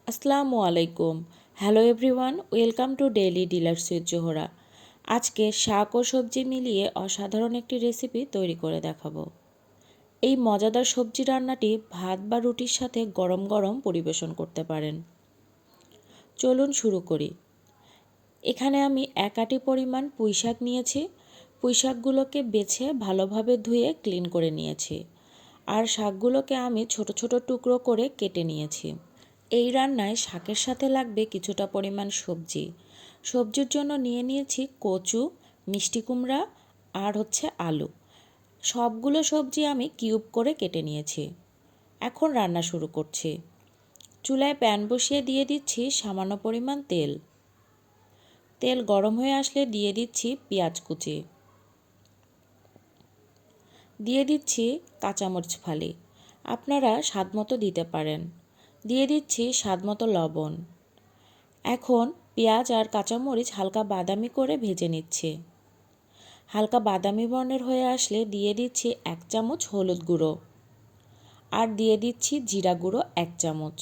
আসসালামু আলাইকুম। Hello everyone, welcome to daily dealers with Zohra. আজকে শাক ও সবজি মিলিয়ে অসাধারণ একটি রেসিপি তৈরি করে দেখাবো। এই মজাদার সবজি রান্নাটি ভাত বা রুটির সাথে গরম গরম পরিবেশন করতে পারেন। চলুন শুরু করি। এখানে আমি 1 আটি পরিমাণ পুঁইশাক নিয়েছি। পুঁইশাকগুলোকে বেছে ভালোভাবে ধুয়ে ক্লিন করে নিয়েছি। আর শাকগুলোকে আমি ছোট ছোট টুকরো করে কেটে নিয়েছি। এই রান্নায় শাকের সাথে লাগবে কিছুটা পরিমাণ সবজি। সবজির জন্য নিয়ে নিয়েছি কচু, মিষ্টি কুমড়া আর আলু। সবগুলো সবজি আমি কিউব করে কেটে নিয়েছি। এখন রান্না শুরু করছি। চুলায় প্যান বসিয়ে দিয়ে দিচ্ছি সামান্য পরিমাণ তেল। তেল গরম হয়ে আসলে দিয়ে দিচ্ছি পেঁয়াজ কুচি, দিয়ে দিচ্ছি কাঁচামরিচ ফালি, আপনারা স্বাদমতো দিতে পারেন। দিয়ে দিচ্ছি স্বাদমতো লবণ। এখন পেঁয়াজ আর কাঁচামরিচ হালকা বাদামি করে ভেজে নিচ্ছি। হালকা বাদামি বর্ণের হয়ে আসলে দিয়ে দিচ্ছি 1 চামচ হলুদ গুঁড়ো আর দিয়ে দিচ্ছি জিরা গুঁড়ো 1 চামচ।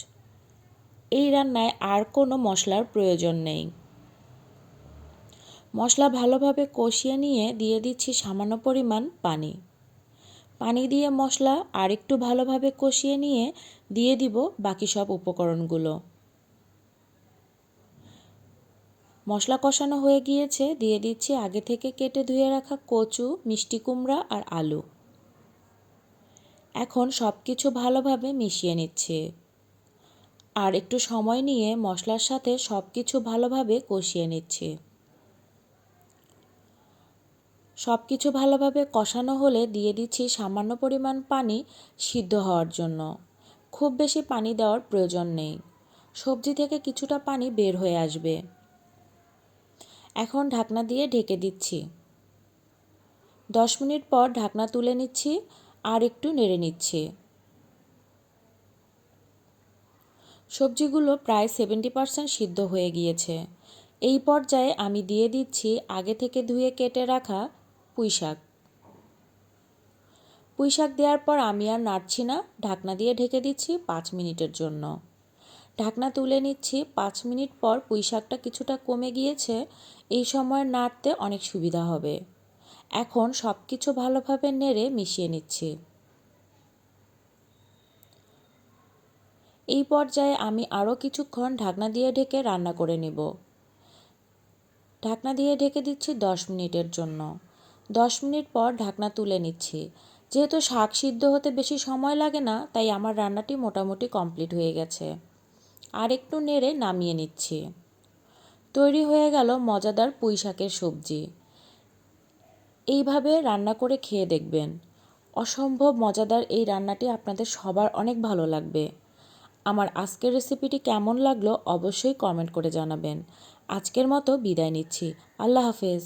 এই রান্নায় আর কোনো মশলার প্রয়োজন নেই। মশলা ভালোভাবে কষিয়ে নিয়ে দিয়ে দিচ্ছি সামান্য পরিমাণ পানি। পানি দিয়ে মশলা আর একটু ভালোভাবে কষিয়ে নিয়ে দিয়ে দিব বাকি সব উপকরণগুলো। মশলা কষানো হয়ে গিয়েছে, দিয়ে দিচ্ছি আগে থেকে কেটে ধুয়ে রাখা কচু, মিষ্টি কুমড়া আর আলু। এখন সব কিছু ভালোভাবে মিশিয়ে নিচ্ছি আর একটু সময় নিয়ে মশলার সাথে সব কিছু ভালোভাবে কষিয়ে নিচ্ছি। সব কিছু ভালোভাবে কষানো হলে দিয়ে দিচ্ছি সামান্য পরিমাণ পানি সিদ্ধ হওয়ার জন্য। খুব বেশি পানি দেওয়ার প্রয়োজন নেই, সবজি থেকে কিছুটা পানি বের হয়ে আসবে। এখন ঢাকনা দিয়ে ঢেকে দিচ্ছি। 10 মিনিট পর ঢাকনা তুলে নিচ্ছি আর একটু নেড়ে নিচ্ছি। সবজিগুলো প্রায় 70% সিদ্ধ হয়ে গিয়েছে। এই পর্যায়ে আমি দিয়ে দিচ্ছি আগে থেকে ধুয়ে কেটে রাখা পুঁইশাক। পুঁইশাক দেওয়ার পর আমি আর নাড়ছি না, ঢাকনা দিয়ে ঢেকে দিচ্ছি 5 মিনিটের জন্য। ঢাকনা তুলে নিচ্ছি। 5 মিনিট পর পুঁইশাকটা কিছুটা কমে গিয়েছে। এই সময় নাড়তে অনেক সুবিধা হবে। এখন সব কিছু ভালোভাবে নেড়ে মিশিয়ে নিচ্ছি। এই পর্যায়ে আমি আরও কিছুক্ষণ ঢাকনা দিয়ে ঢেকে রান্না করে নেব। ঢাকনা দিয়ে ঢেকে দিচ্ছি 10 মিনিটের জন্য। 10 মিনিট পর ঢাকনা তুলে নিচ্ছি। যেহেতু শাক সিদ্ধ হতে বেশি সময় লাগে না, তাই আমার রান্নাটি মোটামুটি কমপ্লিট হয়ে গেছে। আর একটু নেড়ে নামিয়ে নিচ্ছি। তৈরি হয়ে গেল মজাদার পুঁইশাকের সবজি। এইভাবে রান্না করে খেয়ে দেখবেন। অসম্ভব মজাদার এই রান্নাটি আপনাদের সবার অনেক ভালো লাগবে। আমার আজকের রেসিপিটি কেমন লাগলো অবশ্যই কমেন্ট করে জানাবেন। আজকের মতো বিদায় নিচ্ছি। আল্লাহ হাফেজ।